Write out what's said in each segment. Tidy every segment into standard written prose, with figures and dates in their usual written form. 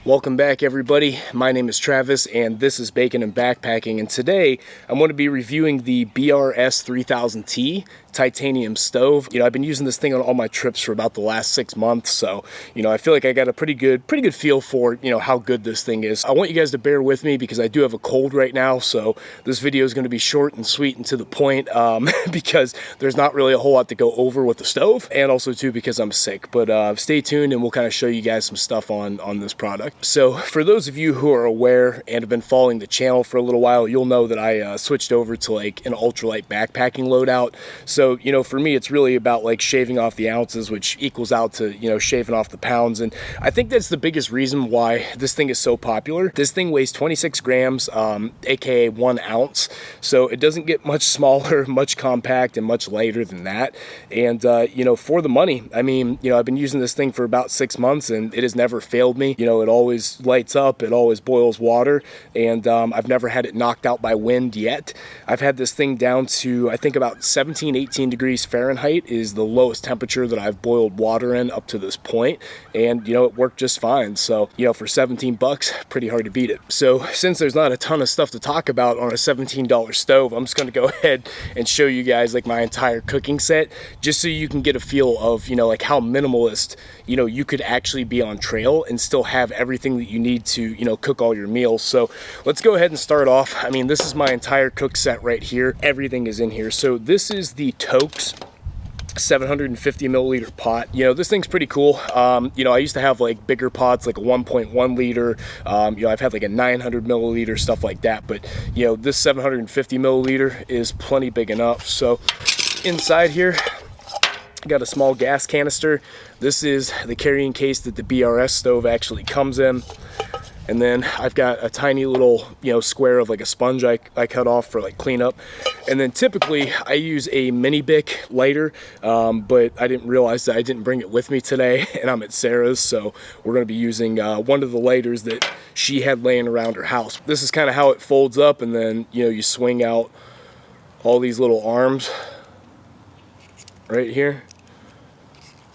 Welcome back, everybody. My name is Travis and this is Bacon and Backpacking, and today I'm going to be reviewing the BRS 3000T titanium stove. I've been using this thing on all my trips for about the last 6 months, so I feel like I got a pretty good feel for how good this thing is. I want you guys to bear with me because I do have a cold right now, so this video is going to be short and sweet and to the point because there's not really a whole lot to go over with the stove, and also too because I'm sick. But stay tuned and we'll kind of show you guys some stuff on this product. So for those of you who are aware and have been following the channel for a little while, you'll know that I switched over to like an ultralight backpacking loadout. So for me, it's really about like shaving off the ounces, which equals out to shaving off the pounds. And I think that's the biggest reason why this thing is so popular. This thing weighs 26 grams, aka 1 ounce. So it doesn't get much smaller, much compact, and much lighter than that. And for the money, I mean, I've been using this thing for about 6 months and it has never failed me. It always lights up, it always boils water, and I've never had it knocked out by wind yet. I've had this thing down to, I think, about 17-18 degrees Fahrenheit is the lowest temperature that I've boiled water in up to this point, and it worked just fine. So for 17 bucks, pretty hard to beat it. So since there's not a ton of stuff to talk about on a $17 stove, I'm just going to go ahead and show you guys like my entire cooking set, just so you can get a feel of like how minimalist you could actually be on trail and still have everything that you need to cook all your meals. So let's go ahead and start off. I mean, this is my entire cook set right here. Everything is in here. So this is the Toaks 750 milliliter pot. This thing's pretty cool. I used to have like bigger pots, like a 1.1 liter. I've had like a 900 milliliter, stuff like that. But this 750 milliliter is plenty big enough. So inside here, I got a small gas canister. This is the carrying case that the BRS stove actually comes in. And then I've got a tiny little, square of like a sponge I cut off for like cleanup. And then typically I use a mini Bic lighter, but I didn't realize that I didn't bring it with me today, and I'm at Sarah's, so we're going to be using one of the lighters that she had laying around her house. This is kind of how it folds up, and then you swing out all these little arms right here,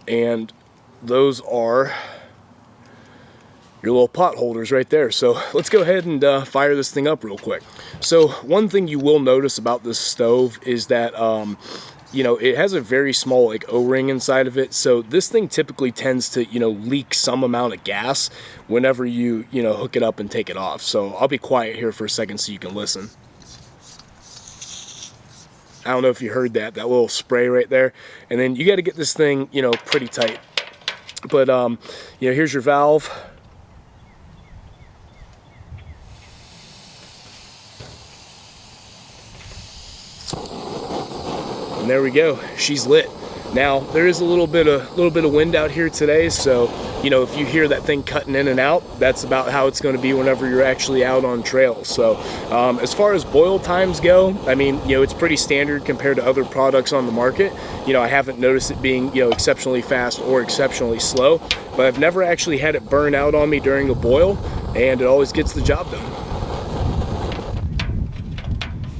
and those are your little pot holders right there. So let's go ahead and fire this thing up real quick. So one thing you will notice about this stove is that it has a very small like O-ring inside of it. So this thing typically tends to leak some amount of gas whenever you hook it up and take it off. So I'll be quiet here for a second so you can listen. I don't know if you heard that little spray right there. And then you got to get this thing pretty tight. But here's your valve. And there we go, she's lit. Now there is a little bit of wind out here today, so if you hear that thing cutting in and out, that's about how it's going to be whenever you're actually out on trail. So as far as boil times go, I mean, it's pretty standard compared to other products on the market. I haven't noticed it being exceptionally fast or exceptionally slow, but I've never actually had it burn out on me during a boil, and it always gets the job done.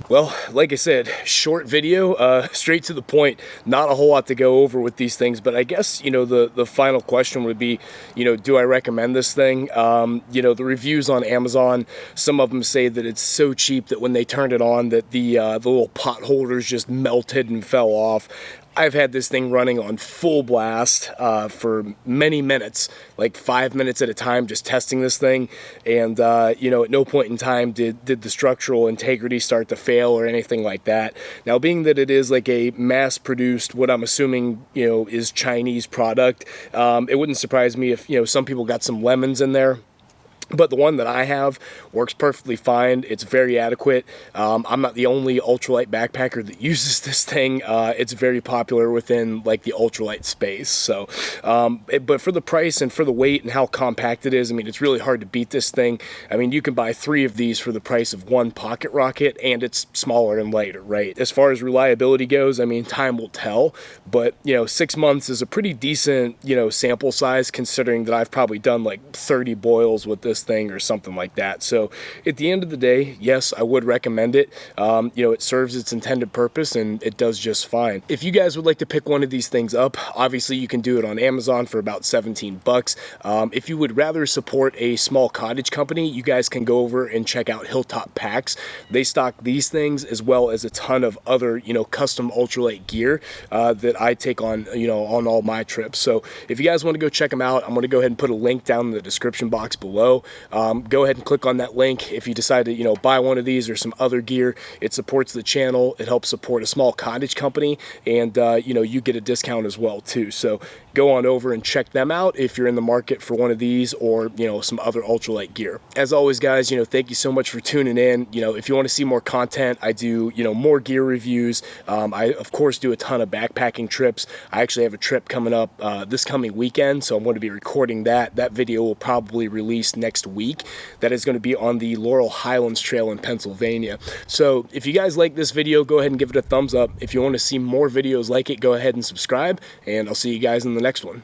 Well, like I said, short video, straight to the point, not a whole lot to go over with these things, but I guess, the final question would be, do I recommend this thing? The reviews on Amazon, some of them say that it's so cheap that when they turned it on that the little pot holders just melted and fell off. I've had this thing running on full blast for many minutes, like 5 minutes at a time, just testing this thing. And, at no point in time did the structural integrity start to fail or anything like that. Now, being that it is like a mass-produced, what I'm assuming, is Chinese product, it wouldn't surprise me if, some people got some lemons in there. But the one that I have works perfectly fine. It's very adequate. I'm not the only ultralight backpacker that uses this thing. It's very popular within like the ultralight space. So, but for the price and for the weight and how compact it is, I mean, it's really hard to beat this thing. I mean, you can buy 3 of these for the price of 1 pocket rocket, and it's smaller and lighter, right? As far as reliability goes, I mean, time will tell. But 6 months is a pretty decent sample size, considering that I've probably done like 30 boils with this this thing or something like that. So at the end of the day, yes, I would recommend it. You know, it serves its intended purpose and it does just fine. If you guys would like to pick one of these things up, obviously you can do it on Amazon for about 17 bucks. If you would rather support a small cottage company, you guys can go over and check out Hilltop Packs. They stock these things as well as a ton of other, you know, custom ultralight gear that I take on, you know, on all my trips. So if you guys want to go check them out, I'm going to go ahead and put a link down in the description box below. Go ahead and click on that link. If you decide to, you know, buy one of these or some other gear, it supports the channel. It helps support a small cottage company, and you know, you get a discount as well too. So go on over and check them out if you're in the market for one of these or, you know, some other ultralight gear. As always, guys, you know, thank you so much for tuning in. You know, if you want to see more content, I do, you know, more gear reviews. I of course do a ton of backpacking trips. I actually have a trip coming up this coming weekend, so I'm going to be recording that. That video will probably release next week. That is going to be on the Laurel Highlands Trail in Pennsylvania. So if you guys like this video, go ahead and give it a thumbs up. If you want to see more videos like it, go ahead and subscribe, and I'll see you guys in the next one.